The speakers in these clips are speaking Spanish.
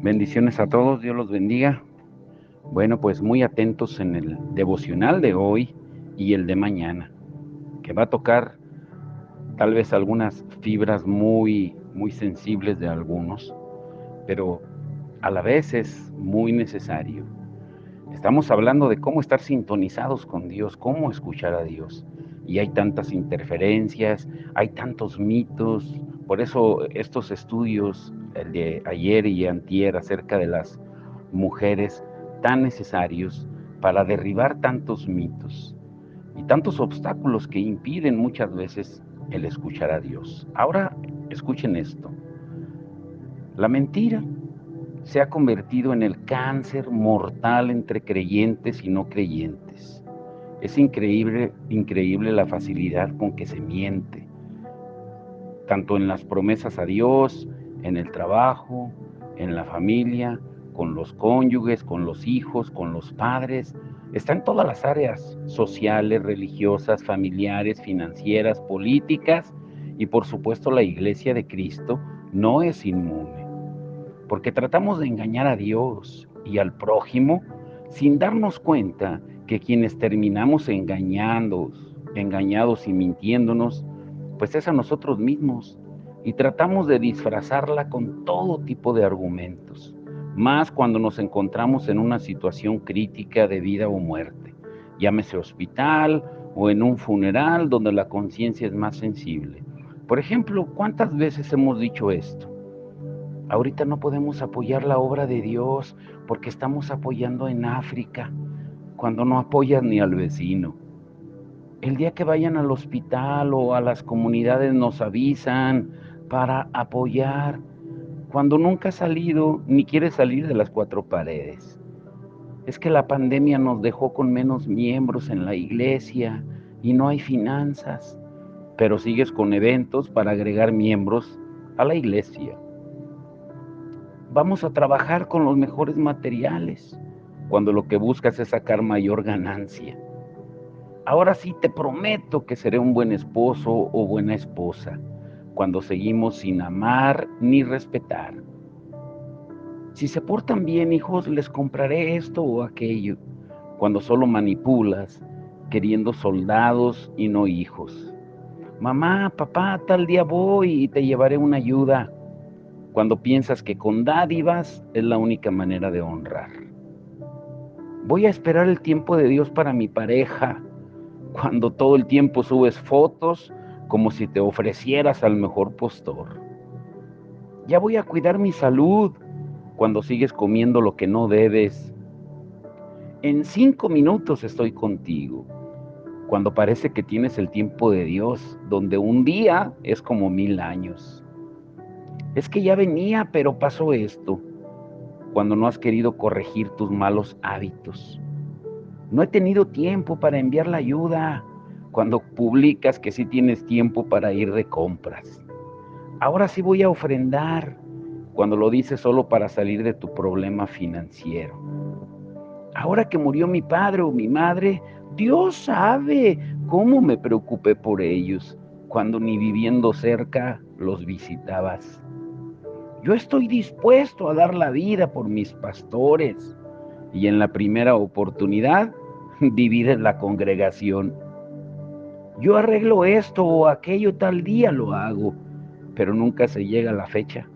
Bendiciones a todos, Dios los bendiga. Bueno, pues muy atentos en el devocional de hoy y el de mañana, que va a tocar tal vez algunas fibras muy sensibles de algunos, pero a la vez es muy necesario. Estamos hablando de cómo estar sintonizados con Dios, cómo escuchar a Dios. Y hay tantas interferencias, hay tantos mitos. Por eso estos estudios, el de ayer y antier, acerca de las mujeres, tan necesarios para derribar tantos mitos y tantos obstáculos que impiden muchas veces el escuchar a Dios. Ahora, escuchen esto. La mentira se ha convertido en el cáncer mortal entre creyentes y no creyentes. Es increíble la facilidad con que se miente, tanto en las promesas a Dios, en el trabajo, en la familia, con los cónyuges, con los hijos, con los padres. Está en todas las áreas sociales, religiosas, familiares, financieras, políticas, y por supuesto la Iglesia de Cristo no es inmune, porque tratamos de engañar a Dios y al prójimo sin darnos cuenta que quienes terminamos engañados y mintiéndonos, pues es a nosotros mismos, y tratamos de disfrazarla con todo tipo de argumentos, más cuando nos encontramos en una situación crítica de vida o muerte, llámese hospital o en un funeral donde la conciencia es más sensible. Por ejemplo, ¿cuántas veces hemos dicho esto? Ahorita no podemos apoyar la obra de Dios porque estamos apoyando en África, cuando no apoyas ni al vecino. El día que vayan al hospital o a las comunidades nos avisan para apoyar, cuando nunca has salido ni quieres salir de las cuatro paredes. Es que la pandemia nos dejó con menos miembros en la iglesia y no hay finanzas, pero sigues con eventos para agregar miembros a la iglesia. Vamos a trabajar con los mejores materiales, cuando lo que buscas es sacar mayor ganancia. Ahora sí te prometo que seré un buen esposo o buena esposa, cuando seguimos sin amar ni respetar. Si se portan bien, hijos, les compraré esto o aquello, cuando solo manipulas, queriendo soldados y no hijos. Mamá, papá, tal día voy y te llevaré una ayuda, cuando piensas que con dádivas es la única manera de honrar. Voy a esperar el tiempo de Dios para mi pareja, cuando todo el tiempo subes fotos como si te ofrecieras al mejor postor. Ya voy a cuidar mi salud, cuando sigues comiendo lo que no debes. En 5 minutos estoy contigo, cuando parece que tienes el tiempo de Dios, donde un día es como 1000 años. Es que ya venía, pero pasó esto, cuando no has querido corregir tus malos hábitos. No he tenido tiempo para enviar la ayuda, cuando publicas que sí tienes tiempo para ir de compras. Ahora sí voy a ofrendar, cuando lo dices solo para salir de tu problema financiero. Ahora que murió mi padre o mi madre, Dios sabe cómo me preocupé por ellos, cuando ni viviendo cerca los visitabas. Yo estoy dispuesto a dar la vida por mis pastores, y en la primera oportunidad divides la congregación. Yo arreglo esto o aquello, tal día lo hago, pero nunca se llega a la fecha.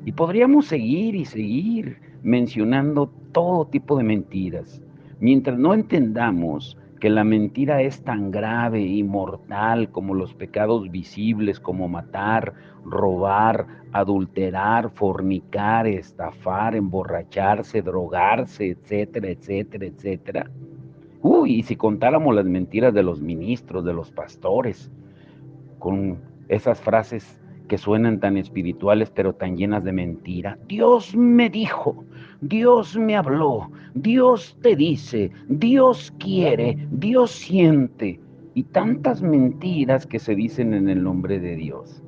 Y podríamos seguir y seguir mencionando todo tipo de mentiras, mientras no entendamos que la mentira es tan grave y mortal como los pecados visibles, como matar, robar, adulterar, fornicar, estafar, emborracharse, drogarse, etcétera, etcétera, etcétera. Uy, y si contáramos las mentiras de los ministros, de los pastores, con esas frases que suenan tan espirituales pero tan llenas de mentira. Dios me dijo, Dios me habló, Dios te dice, Dios quiere, Dios siente. Y tantas mentiras que se dicen en el nombre de Dios.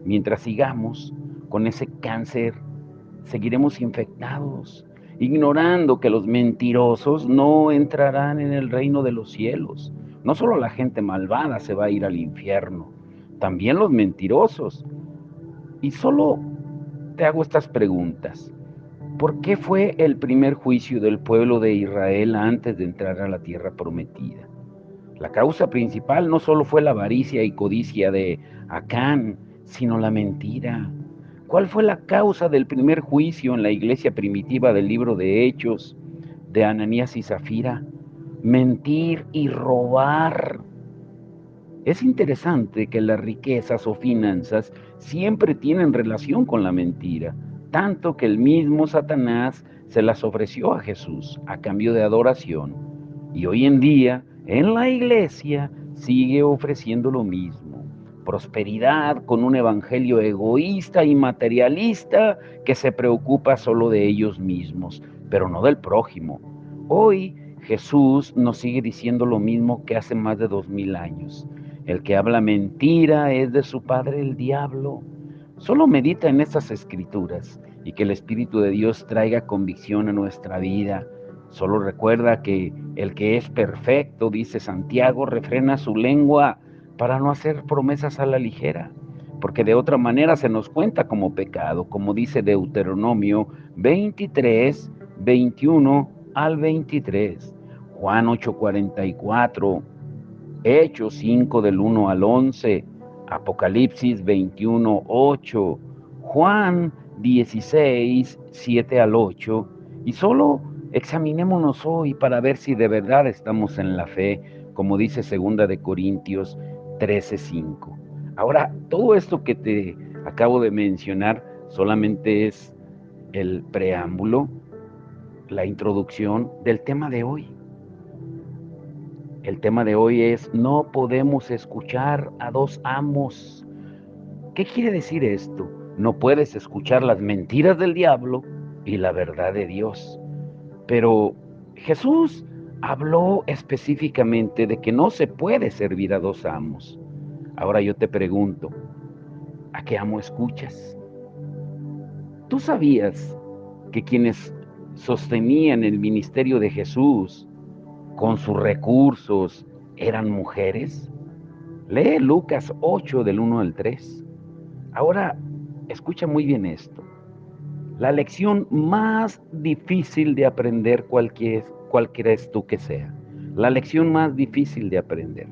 Mientras sigamos con ese cáncer, seguiremos infectados, ignorando que los mentirosos no entrarán en el reino de los cielos. No solo la gente malvada se va a ir al infierno, también los mentirosos. Y solo te hago estas preguntas. ¿Por qué fue el primer juicio del pueblo de Israel antes de entrar a la tierra prometida? La causa principal no solo fue la avaricia y codicia de Acán, sino la mentira. ¿Cuál fue la causa del primer juicio en la iglesia primitiva del libro de Hechos de Ananías y Zafira? Mentir y robar. Es interesante que las riquezas o finanzas siempre tienen relación con la mentira, tanto que el mismo Satanás se las ofreció a Jesús a cambio de adoración. Y hoy en día, en la iglesia, sigue ofreciendo lo mismo. Prosperidad con un evangelio egoísta y materialista que se preocupa solo de ellos mismos, pero no del prójimo. Hoy Jesús nos sigue diciendo lo mismo que hace más de 2000 años. El que habla mentira es de su padre el diablo. Solo medita en estas escrituras y que el Espíritu de Dios traiga convicción a nuestra vida. Solo recuerda que el que es perfecto, dice Santiago, refrena su lengua para no hacer promesas a la ligera, porque de otra manera se nos cuenta como pecado, como dice Deuteronomio 23, 21 al 23, Juan 8:44, Hechos 5 del 1 al 11, Apocalipsis 21, 8, Juan 16, 7 al 8, y solo examinémonos hoy para ver si de verdad estamos en la fe, como dice 2 Corintios 13, 5. Ahora, todo esto que te acabo de mencionar solamente es el preámbulo, la introducción del tema de hoy. El tema de hoy es: no podemos escuchar a dos amos. ¿Qué quiere decir esto? No puedes escuchar las mentiras del diablo y la verdad de Dios. Pero Jesús habló específicamente de que no se puede servir a dos amos. Ahora yo te pregunto, ¿a qué amo escuchas? ¿Tú sabías que quienes sostenían el ministerio de Jesús con sus recursos eran mujeres? Lee Lucas 8 del 1 al 3. Ahora, escucha muy bien esto. La lección más difícil de aprender, cual crees tú que sea. La lección más difícil de aprender.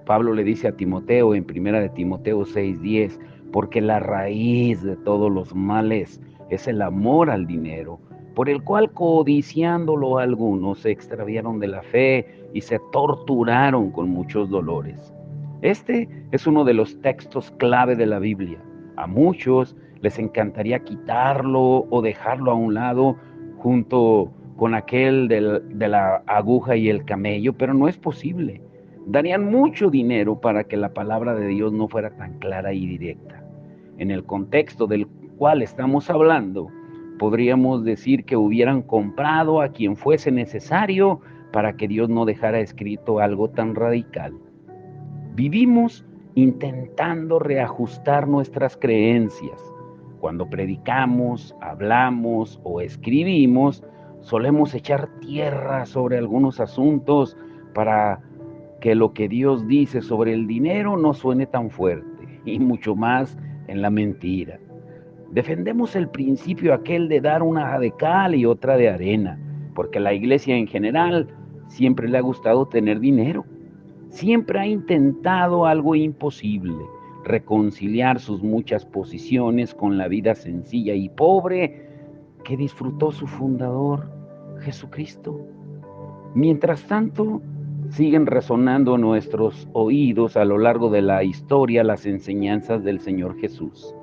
Pablo le dice a Timoteo en 1 Timoteo 6:10, porque la raíz de todos los males es el amor al dinero, por el cual codiciándolo algunos se extraviaron de la fe y se torturaron con muchos dolores. Este es uno de los textos clave de la Biblia. A muchos les encantaría quitarlo o dejarlo a un lado junto con aquel de la aguja y el camello, pero no es posible. Darían mucho dinero para que la palabra de Dios no fuera tan clara y directa. En el contexto del cual estamos hablando, podríamos decir que hubieran comprado a quien fuese necesario para que Dios no dejara escrito algo tan radical. Vivimos intentando reajustar nuestras creencias. Cuando predicamos, hablamos o escribimos, solemos echar tierra sobre algunos asuntos para que lo que Dios dice sobre el dinero no suene tan fuerte, y mucho más en la mentira. Defendemos el principio aquel de dar una de cal y otra de arena, porque a la iglesia en general siempre le ha gustado tener dinero. Siempre ha intentado algo imposible: reconciliar sus muchas posiciones con la vida sencilla y pobre que disfrutó su fundador, Jesucristo. Mientras tanto, siguen resonando en nuestros oídos a lo largo de la historia las enseñanzas del Señor Jesús.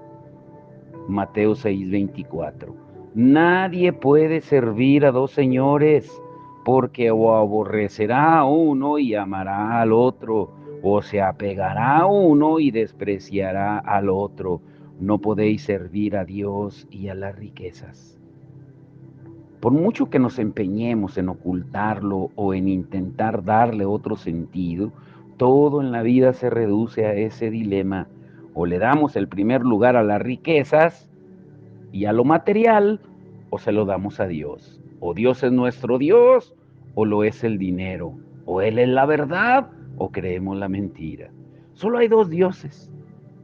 Mateo 6:24. Nadie puede servir a dos señores, porque o aborrecerá a uno y amará al otro, o se apegará a uno y despreciará al otro. No podéis servir a Dios y a las riquezas. Por mucho que nos empeñemos en ocultarlo o en intentar darle otro sentido, todo en la vida se reduce a ese dilema: o le damos el primer lugar a las riquezas y a lo material, o se lo damos a Dios. O Dios es nuestro Dios, o lo es el dinero. O Él es la verdad, o creemos la mentira. Solo hay dos dioses: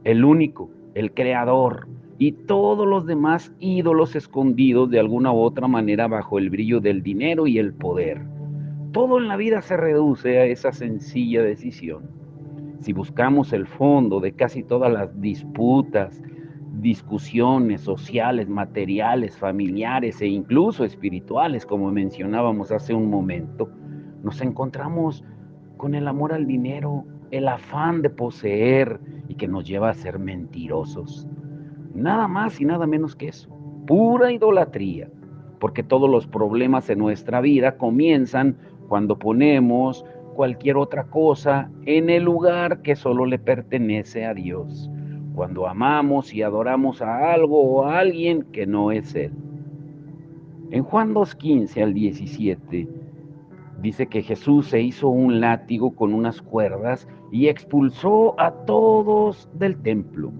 el único, el creador, y todos los demás ídolos escondidos de alguna u otra manera bajo el brillo del dinero y el poder. Todo en la vida se reduce a esa sencilla decisión. Si buscamos el fondo de casi todas las disputas, discusiones sociales, materiales, familiares e incluso espirituales, como mencionábamos hace un momento, nos encontramos con el amor al dinero, el afán de poseer y que nos lleva a ser mentirosos. Nada más y nada menos que eso, pura idolatría, porque todos los problemas en nuestra vida comienzan cuando ponemos cualquier otra cosa en el lugar que solo le pertenece a Dios, cuando amamos y adoramos a algo o a alguien que no es Él. En Juan 2:15 al 17 dice que Jesús se hizo un látigo con unas cuerdas y expulsó a todos del templo.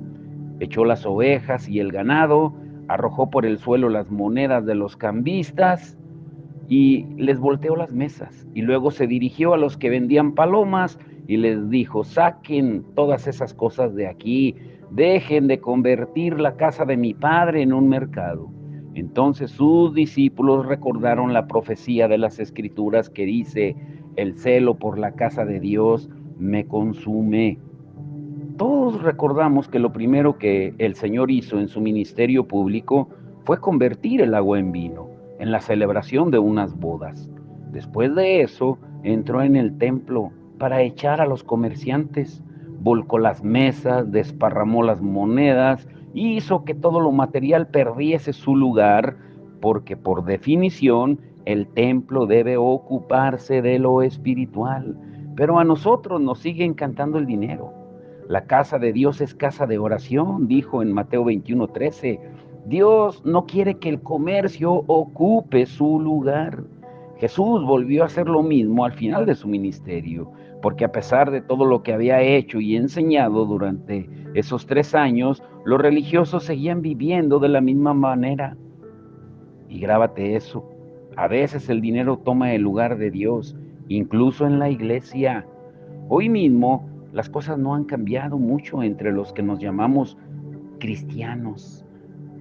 Echó las ovejas y el ganado, arrojó por el suelo las monedas de los cambistas y les volteó las mesas. Y luego se dirigió a los que vendían palomas y les dijo: saquen todas esas cosas de aquí, dejen de convertir la casa de mi padre en un mercado. Entonces sus discípulos recordaron la profecía de las Escrituras que dice: el celo por la casa de Dios me consume. Todos recordamos que lo primero que el Señor hizo en su ministerio público fue convertir el agua en vino, en la celebración de unas bodas. Después de eso, entró en el templo para echar a los comerciantes, volcó las mesas, desparramó las monedas, hizo que todo lo material perdiese su lugar, porque por definición el templo debe ocuparse de lo espiritual. Pero a nosotros nos sigue encantando el dinero. La casa de Dios es casa de oración, dijo en Mateo 21:13. Dios no quiere que el comercio ocupe su lugar. Jesús volvió a hacer lo mismo al final de su ministerio, porque a pesar de todo lo que había hecho y enseñado durante esos 3 años, los religiosos seguían viviendo de la misma manera. Y grábate eso, a veces el dinero toma el lugar de Dios, incluso en la iglesia. Hoy mismo las cosas no han cambiado mucho entre los que nos llamamos cristianos.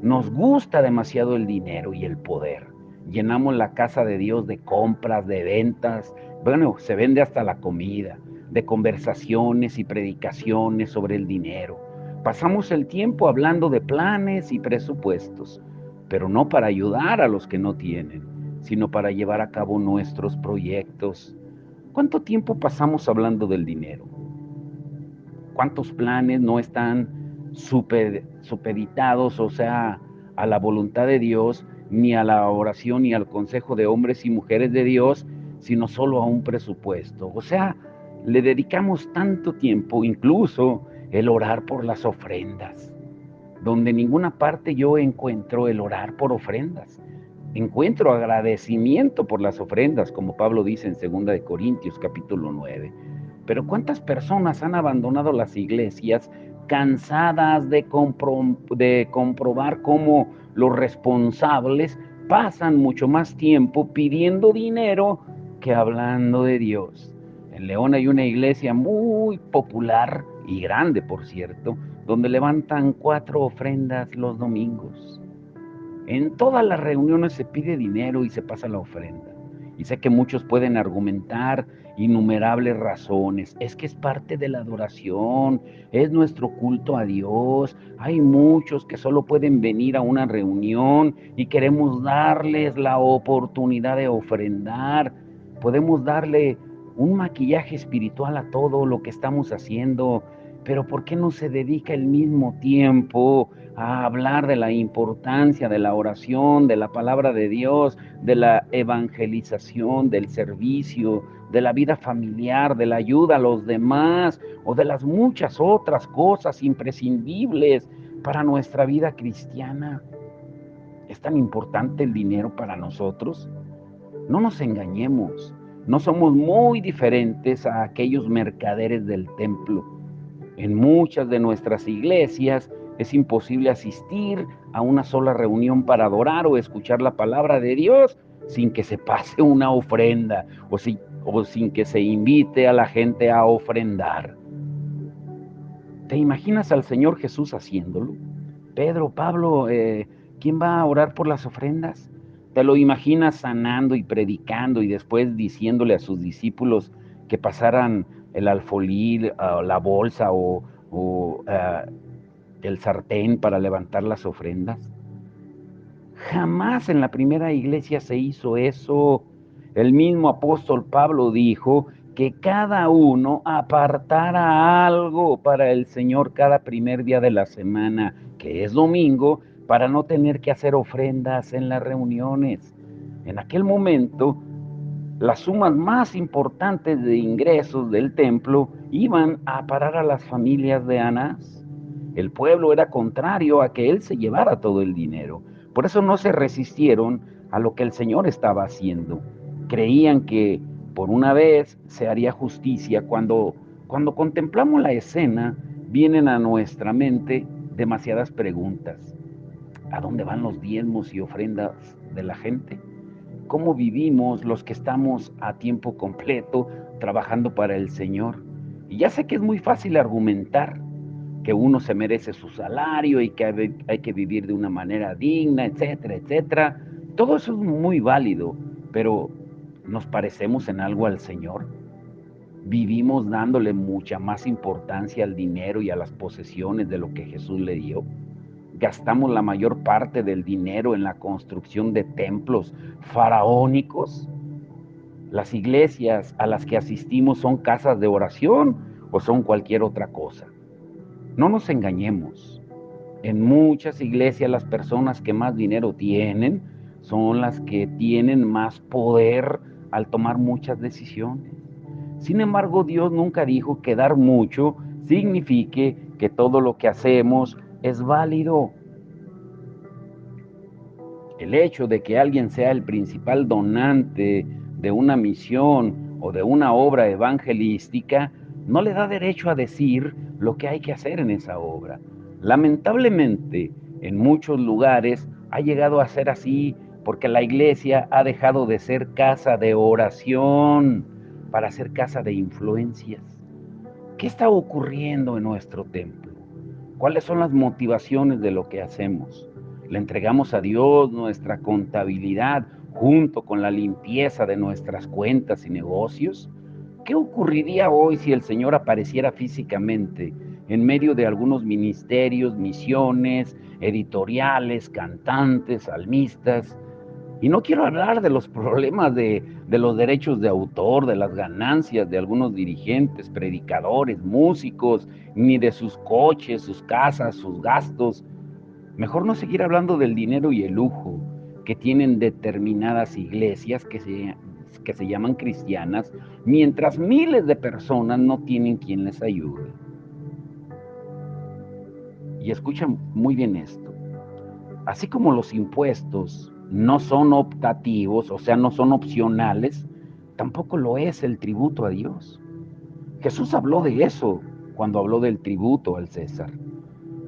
Nos gusta demasiado el dinero y el poder. Llenamos la casa de Dios de compras, de ventas. Bueno, se vende hasta la comida, de conversaciones y predicaciones sobre el dinero. Pasamos el tiempo hablando de planes y presupuestos, pero no para ayudar a los que no tienen, sino para llevar a cabo nuestros proyectos. ¿Cuánto tiempo pasamos hablando del dinero? ¿Cuántos planes no están supeditados, o sea, a la voluntad de Dios, ni a la oración, ni al consejo de hombres y mujeres de Dios, sino solo a un presupuesto? O sea, le dedicamos tanto tiempo, incluso el orar por las ofrendas, donde en ninguna parte yo encuentro el orar por ofrendas. Encuentro agradecimiento por las ofrendas, como Pablo dice en 2 Corintios capítulo 9. Pero ¿cuántas personas han abandonado las iglesias cansadas de comprobar cómo los responsables pasan mucho más tiempo pidiendo dinero que hablando de Dios? En León hay una iglesia muy popular y grande, por cierto, donde levantan 4 ofrendas los domingos. En todas las reuniones se pide dinero y se pasa la ofrenda. Y sé que muchos pueden argumentar innumerables razones. Es que es parte de la adoración, es nuestro culto a Dios. Hay muchos que solo pueden venir a una reunión y queremos darles la oportunidad de ofrendar. Podemos darle un maquillaje espiritual a todo lo que estamos haciendo, pero ¿por qué no se dedica el mismo tiempo a hablar de la importancia de la oración, de la palabra de Dios, de la evangelización, del servicio, de la vida familiar, de la ayuda a los demás o de las muchas otras cosas imprescindibles para nuestra vida cristiana? ¿Es tan importante el dinero para nosotros? No nos engañemos, no somos muy diferentes a aquellos mercaderes del templo. En muchas de nuestras iglesias es imposible asistir a una sola reunión para adorar o escuchar la palabra de Dios sin que se pase una ofrenda o sin que se invite a la gente a ofrendar. ¿Te imaginas al Señor Jesús haciéndolo? Pedro, Pablo, ¿quién va a orar por las ofrendas? ¿Te lo imaginas sanando y predicando y después diciéndole a sus discípulos que pasaran el alfolí, la bolsa o el sartén para levantar las ofrendas? Jamás en la primera iglesia se hizo eso. El mismo apóstol Pablo dijo que cada uno apartara algo para el Señor cada primer día de la semana, que es domingo, para no tener que hacer ofrendas en las reuniones. En aquel momento, las sumas más importantes de ingresos del templo iban a parar a las familias de Anás. El pueblo era contrario a que él se llevara todo el dinero. Por eso no se resistieron a lo que el Señor estaba haciendo. Creían que por una vez se haría justicia. Cuando contemplamos la escena, vienen a nuestra mente demasiadas preguntas. ¿A dónde van los diezmos y ofrendas de la gente? ¿Cómo vivimos los que estamos a tiempo completo trabajando para el Señor? Y ya sé que es muy fácil argumentar que uno se merece su salario y que hay que vivir de una manera digna, etcétera, etcétera. Todo eso es muy válido, pero ¿nos parecemos en algo al Señor? ¿Vivimos dándole mucha más importancia al dinero y a las posesiones de lo que Jesús le dio? ¿Gastamos la mayor parte del dinero en la construcción de templos faraónicos? ¿Las iglesias a las que asistimos son casas de oración o son cualquier otra cosa? No nos engañemos. En muchas iglesias las personas que más dinero tienen son las que tienen más poder al tomar muchas decisiones. Sin embargo, Dios nunca dijo que dar mucho signifique que todo lo que hacemos es válido. El hecho de que alguien sea el principal donante de una misión o de una obra evangelística no le da derecho a decir lo que hay que hacer en esa obra. Lamentablemente, en muchos lugares ha llegado a ser así porque la iglesia ha dejado de ser casa de oración para ser casa de influencias. ¿Qué está ocurriendo en nuestro templo? ¿Cuáles son las motivaciones de lo que hacemos? ¿Le entregamos a Dios nuestra contabilidad junto con la limpieza de nuestras cuentas y negocios? ¿Qué ocurriría hoy si el Señor apareciera físicamente en medio de algunos ministerios, misiones, editoriales, cantantes, salmistas? Y no quiero hablar de los problemas de los derechos de autor, de las ganancias de algunos dirigentes, predicadores, músicos, ni de sus coches, sus casas, sus gastos. Mejor no seguir hablando del dinero y el lujo que tienen determinadas iglesias que se llaman cristianas, mientras miles de personas no tienen quien les ayude. Y escuchen muy bien esto. Así como los impuestos no son optativos, o sea, no son opcionales, tampoco lo es el tributo a Dios. Jesús habló de eso cuando habló del tributo al César.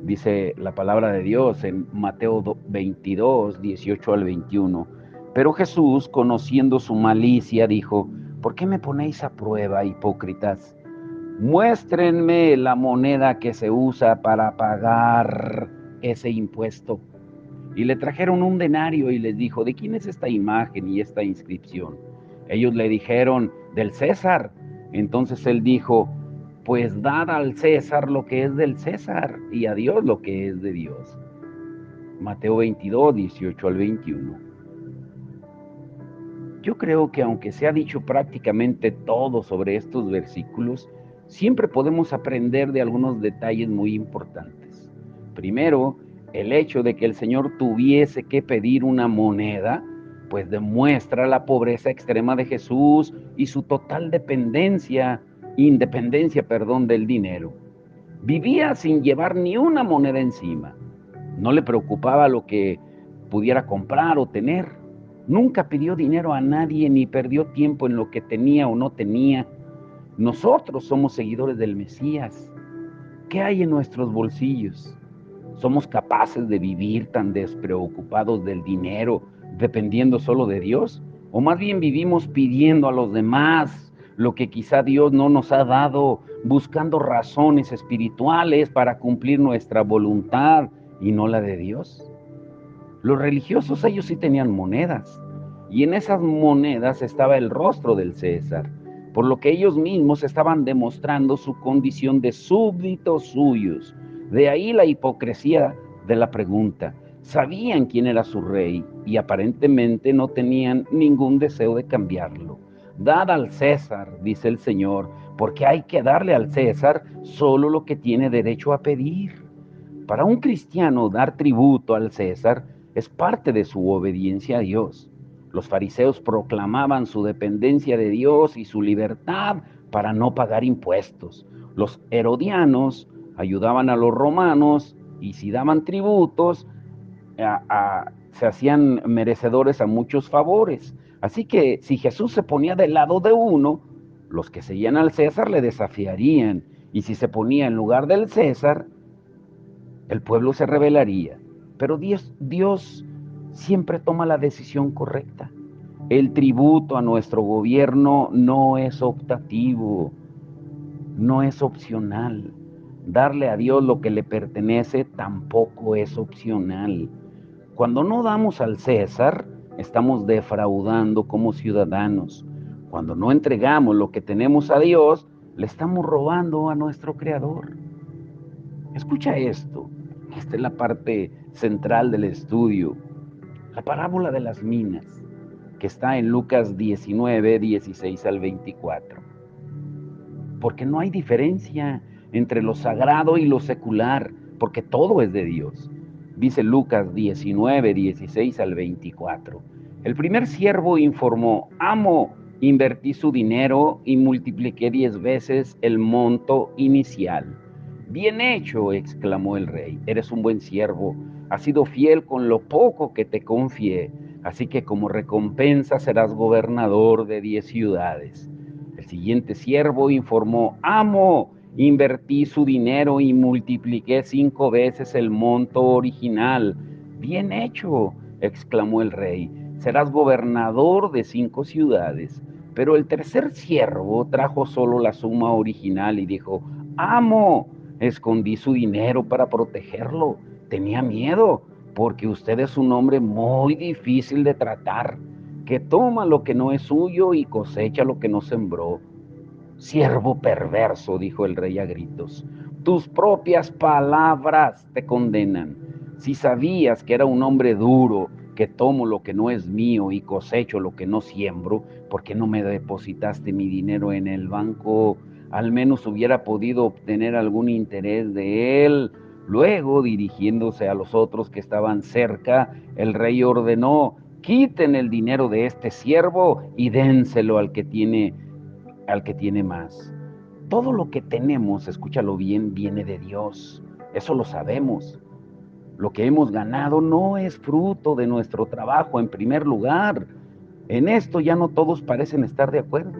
Dice la palabra de Dios en Mateo 22, 18 al 21. Pero Jesús, conociendo su malicia, dijo: ¿por qué me ponéis a prueba, hipócritas? Muéstrenme la moneda que se usa para pagar ese impuesto. Y le trajeron un denario y les dijo: ¿de quién es esta imagen y esta inscripción? Ellos le dijeron: del César. Entonces él dijo: pues dad al César lo que es del César y a Dios lo que es de Dios. Mateo 22, 18 al 21. Yo creo que aunque se ha dicho prácticamente todo sobre estos versículos, siempre podemos aprender de algunos detalles muy importantes. Primero, el hecho de que el Señor tuviese que pedir una moneda, pues demuestra la pobreza extrema de Jesús y su total independencia, del dinero. Vivía sin llevar ni una moneda encima. No le preocupaba lo que pudiera comprar o tener. Nunca pidió dinero a nadie ni perdió tiempo en lo que tenía o no tenía. Nosotros somos seguidores del Mesías. ¿Qué hay en nuestros bolsillos? ¿Somos capaces de vivir tan despreocupados del dinero, dependiendo solo de Dios? ¿O más bien vivimos pidiendo a los demás lo que quizá Dios no nos ha dado, buscando razones espirituales para cumplir nuestra voluntad y no la de Dios? Los religiosos, ellos sí tenían monedas, y en esas monedas estaba el rostro del César, por lo que ellos mismos estaban demostrando su condición de súbditos suyos. De ahí la hipocresía de la pregunta. Sabían quién era su rey y aparentemente no tenían ningún deseo de cambiarlo. Dad al César, dice el Señor, porque hay que darle al César solo lo que tiene derecho a pedir. Para un cristiano, dar tributo al César es parte de su obediencia a Dios. Los fariseos proclamaban su dependencia de Dios y su libertad para no pagar impuestos. Los herodianos ayudaban a los romanos y si daban tributos, se hacían merecedores a muchos favores. Así que si Jesús se ponía del lado de uno, los que seguían al César le desafiarían. Y si se ponía en lugar del César, el pueblo se rebelaría. Pero Dios siempre toma la decisión correcta. El tributo a nuestro gobierno no es optativo, no es opcional. Darle a Dios lo que le pertenece tampoco es opcional. Cuando no damos al César, estamos defraudando como ciudadanos. Cuando no entregamos lo que tenemos a Dios, le estamos robando a nuestro Creador. Escucha esto. Esta es la parte central del estudio. La parábola de las minas, que está en Lucas 19, 16 al 24. Porque no hay diferencia entre lo sagrado y lo secular, porque todo es de Dios. Dice Lucas 19, 16 al 24. El primer siervo informó: amo, invertí su dinero y multipliqué 10 veces el monto inicial. Bien hecho, exclamó el rey, eres un buen siervo, has sido fiel con lo poco que te confié, así que como recompensa serás gobernador de 10 ciudades. El siguiente siervo informó: amo, invertí su dinero y multipliqué 5 veces el monto original. Bien hecho, exclamó el rey, serás gobernador de 5 ciudades. Pero el tercer siervo trajo solo la suma original y dijo: amo, escondí su dinero para protegerlo. Tenía miedo, porque usted es un hombre muy difícil de tratar, que toma lo que no es suyo y cosecha lo que no sembró. Siervo perverso, dijo el rey a gritos, tus propias palabras te condenan. Si sabías que era un hombre duro, que tomo lo que no es mío y cosecho lo que no siembro, ¿por qué no me depositaste mi dinero en el banco? Al menos hubiera podido obtener algún interés de él. Luego, dirigiéndose a los otros que estaban cerca, el rey ordenó: quiten el dinero de este siervo y dénselo al que tiene más. Todo lo que tenemos, escúchalo bien, viene de Dios. Eso lo sabemos. Lo que hemos ganado no es fruto de nuestro trabajo en primer lugar. En esto ya no todos parecen estar de acuerdo,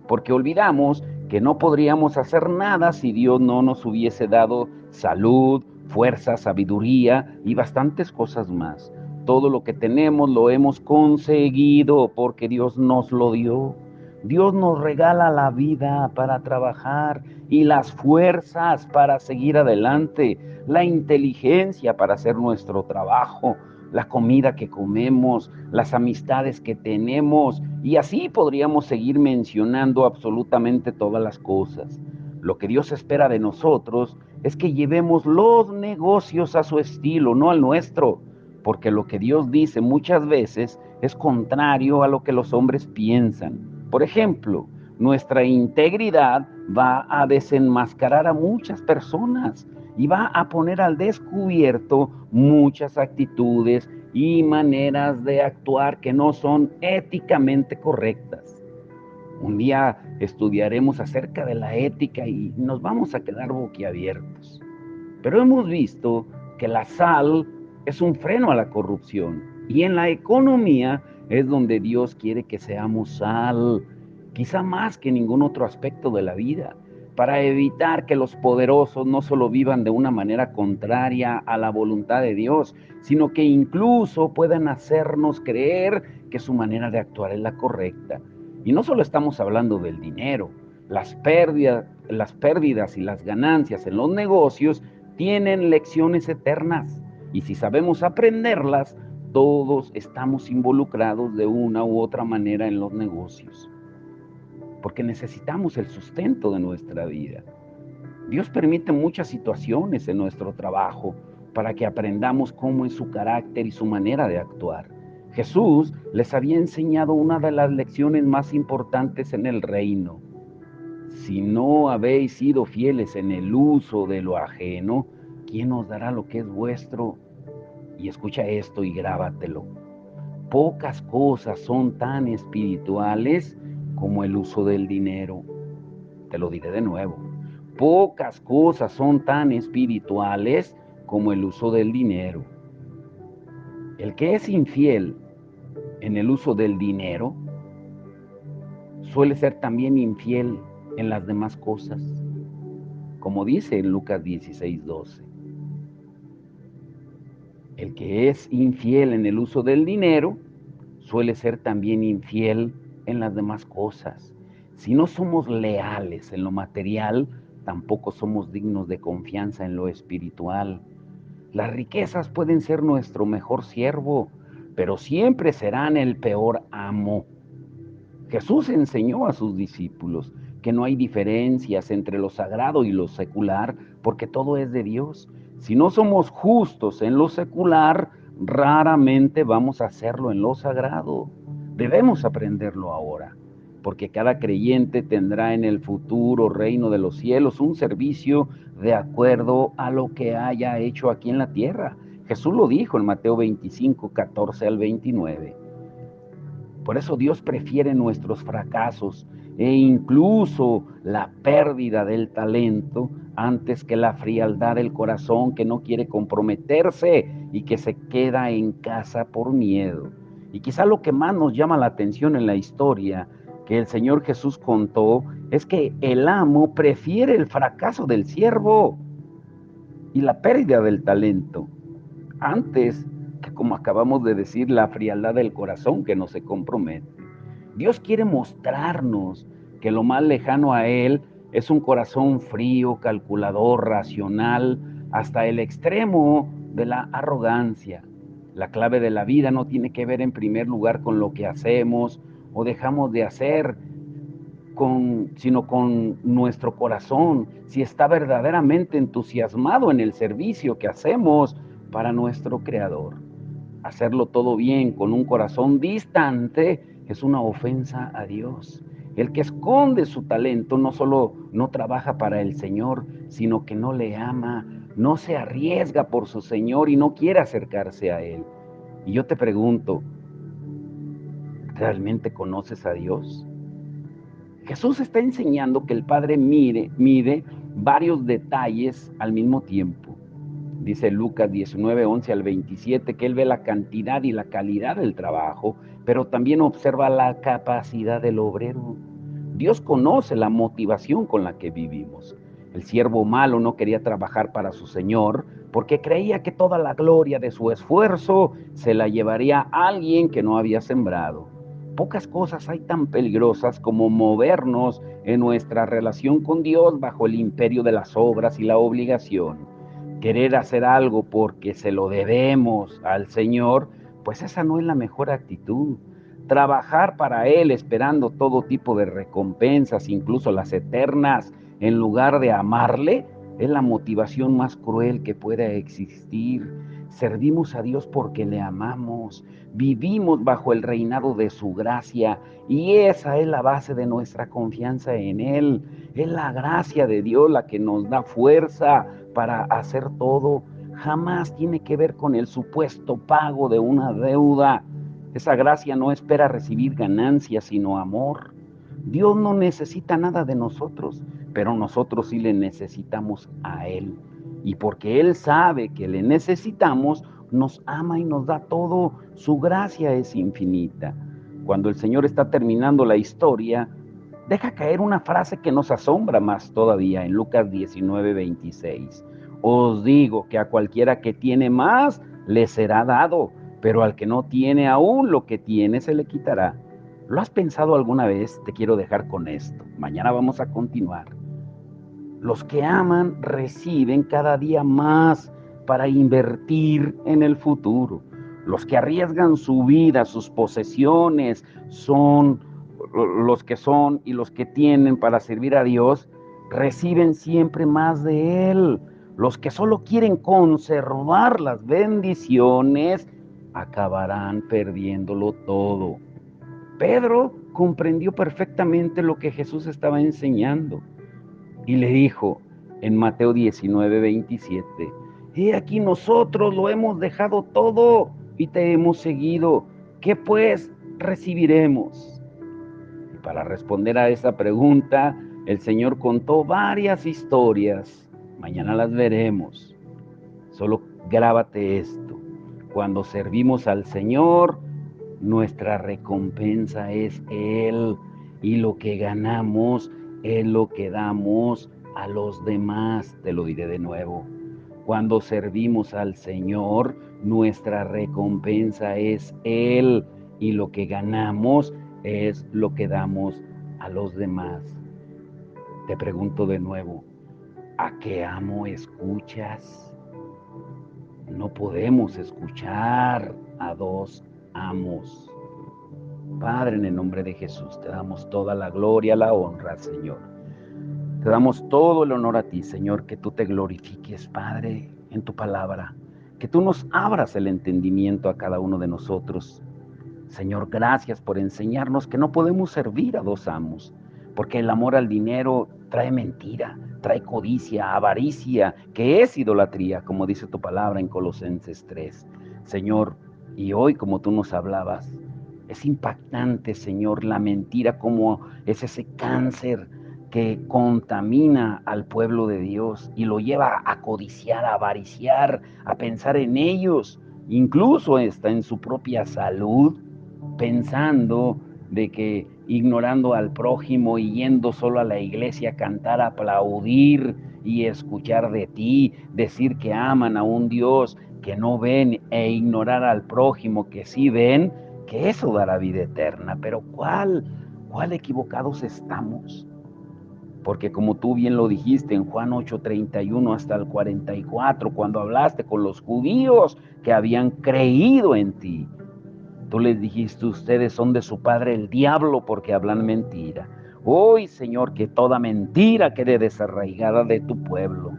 porque olvidamos que no podríamos hacer nada si Dios no nos hubiese dado salud, fuerza, sabiduría y bastantes cosas más. Todo lo que tenemos lo hemos conseguido porque Dios nos lo dio. Dios nos regala la vida para trabajar y las fuerzas para seguir adelante, la inteligencia para hacer nuestro trabajo, la comida que comemos, las amistades que tenemos, y así podríamos seguir mencionando absolutamente todas las cosas. Lo que Dios espera de nosotros es que llevemos los negocios a su estilo, no al nuestro, porque lo que Dios dice muchas veces es contrario a lo que los hombres piensan. Por ejemplo, nuestra integridad va a desenmascarar a muchas personas y va a poner al descubierto muchas actitudes y maneras de actuar que no son éticamente correctas. Un día estudiaremos acerca de la ética y nos vamos a quedar boquiabiertos. Pero hemos visto que la sal es un freno a la corrupción y en la economía es donde Dios quiere que seamos sal, quizá más que ningún otro aspecto de la vida, para evitar que los poderosos no solo vivan de una manera contraria a la voluntad de Dios, sino que incluso puedan hacernos creer que su manera de actuar es la correcta. Y no solo estamos hablando del dinero, las pérdidas y las ganancias en los negocios tienen lecciones eternas. Y si sabemos aprenderlas, todos estamos involucrados de una u otra manera en los negocios, porque necesitamos el sustento de nuestra vida. Dios permite muchas situaciones en nuestro trabajo para que aprendamos cómo es su carácter y su manera de actuar. Jesús les había enseñado una de las lecciones más importantes en el reino. Si no habéis sido fieles en el uso de lo ajeno, ¿quién os dará lo que es vuestro? Y escucha esto y grábatelo. Pocas cosas son tan espirituales como el uso del dinero. Te lo diré de nuevo. Pocas cosas son tan espirituales como el uso del dinero. El que es infiel en el uso del dinero suele ser también infiel en las demás cosas, como dice en Lucas 16:12. El que es infiel en el uso del dinero suele ser también infiel en las demás cosas. Si no somos leales en lo material, tampoco somos dignos de confianza en lo espiritual. Las riquezas pueden ser nuestro mejor siervo, pero siempre serán el peor amo. Jesús enseñó a sus discípulos que no hay diferencias entre lo sagrado y lo secular, porque todo es de Dios. Si no somos justos en lo secular, raramente vamos a hacerlo en lo sagrado. Debemos aprenderlo ahora, porque cada creyente tendrá en el futuro reino de los cielos un servicio de acuerdo a lo que haya hecho aquí en la tierra. Jesús lo dijo en Mateo 25, 14 al 29. Por eso Dios prefiere nuestros fracasos e incluso la pérdida del talento antes que la frialdad del corazón que no quiere comprometerse y que se queda en casa por miedo. Y quizá lo que más nos llama la atención en la historia que el Señor Jesús contó es que el amo prefiere el fracaso del siervo y la pérdida del talento antes que, como acabamos de decir, la frialdad del corazón que no se compromete. Dios quiere mostrarnos que lo más lejano a Él es un corazón frío, calculador, racional, hasta el extremo de la arrogancia. La clave de la vida no tiene que ver en primer lugar con lo que hacemos o dejamos de hacer, sino con nuestro corazón, si está verdaderamente entusiasmado en el servicio que hacemos para nuestro Creador. Hacerlo todo bien con un corazón distante es una ofensa a Dios. El que esconde su talento no solo no trabaja para el Señor, sino que no le ama, no se arriesga por su Señor y no quiere acercarse a Él. Y yo te pregunto, ¿realmente conoces a Dios? Jesús está enseñando que el Padre mide varios detalles al mismo tiempo. Dice Lucas 19, 11 al 27, que Él ve la cantidad y la calidad del trabajo, pero también observa la capacidad del obrero. Dios conoce la motivación con la que vivimos. El siervo malo no quería trabajar para su Señor porque creía que toda la gloria de su esfuerzo se la llevaría alguien que no había sembrado. Pocas cosas hay tan peligrosas como movernos en nuestra relación con Dios bajo el imperio de las obras y la obligación. Querer hacer algo porque se lo debemos al Señor, pues esa no es la mejor actitud. Trabajar para Él esperando todo tipo de recompensas, incluso las eternas, en lugar de amarle, es la motivación más cruel que pueda existir. Servimos a Dios porque le amamos, vivimos bajo el reinado de su gracia y esa es la base de nuestra confianza en Él. Es la gracia de Dios la que nos da fuerza para hacer todo. Jamás tiene que ver con el supuesto pago de una deuda. Esa gracia no espera recibir ganancias, sino amor. Dios no necesita nada de nosotros, pero nosotros sí le necesitamos a Él. Y porque Él sabe que le necesitamos, nos ama y nos da todo. Su gracia es infinita. Cuando el Señor está terminando la historia, deja caer una frase que nos asombra más todavía en Lucas 19, 26. Os digo que a cualquiera que tiene más, le será dado, pero al que no tiene aún lo que tiene, se le quitará. ¿Lo has pensado alguna vez? Te quiero dejar con esto. Mañana vamos a continuar. Los que aman reciben cada día más, para invertir en el futuro. Los que arriesgan su vida, sus posesiones, son los que son y los que tienen para servir a Dios, reciben siempre más de Él. Los que solo quieren conservar las bendiciones, acabarán perdiéndolo todo. Pedro comprendió perfectamente lo que Jesús estaba enseñando y le dijo en Mateo 19:27, he aquí nosotros lo hemos dejado todo y te hemos seguido. ¿Qué pues recibiremos? Y para responder a esa pregunta, el Señor contó varias historias. Mañana las veremos. Solo grábate esto. Cuando servimos al Señor, nuestra recompensa es Él, y lo que ganamos es lo que damos a los demás. Te lo diré de nuevo. Cuando servimos al Señor, nuestra recompensa es Él, y lo que ganamos es lo que damos a los demás. Te pregunto de nuevo, ¿a qué amo escuchas? No podemos escuchar a dos amos. Padre, en el nombre de Jesús, te damos toda la gloria, la honra, Señor. Te damos todo el honor a ti, Señor, que tú te glorifiques, Padre, en tu palabra, que tú nos abras el entendimiento a cada uno de nosotros. Señor, gracias por enseñarnos que no podemos servir a dos amos, porque el amor al dinero trae mentira, trae codicia, avaricia, que es idolatría, como dice tu palabra en Colosenses 3. Señor, y hoy como tú nos hablabas, es impactante, Señor, la mentira como es ese cáncer que contamina al pueblo de Dios y lo lleva a codiciar, a avariciar, a pensar en ellos, incluso hasta en su propia salud, pensando de que ignorando al prójimo y yendo solo a la iglesia a cantar, a aplaudir y escuchar de ti, decir que aman a un Dios que no ven e ignorar al prójimo que sí ven, que eso dará vida eterna. Pero ¿cuál equivocados estamos? Porque como tú bien lo dijiste en Juan 8:31 hasta el 44, cuando hablaste con los judíos que habían creído en ti, tú les dijiste, ustedes son de su padre el diablo porque hablan mentira. Hoy, Señor, que toda mentira quede desarraigada de tu pueblo.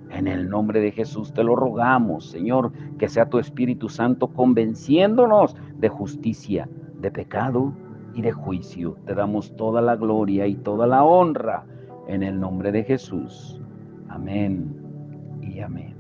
En el nombre de Jesús te lo rogamos, Señor, que sea tu Espíritu Santo convenciéndonos de justicia, de pecado y de juicio. Te damos toda la gloria y toda la honra en el nombre de Jesús. Amén y amén.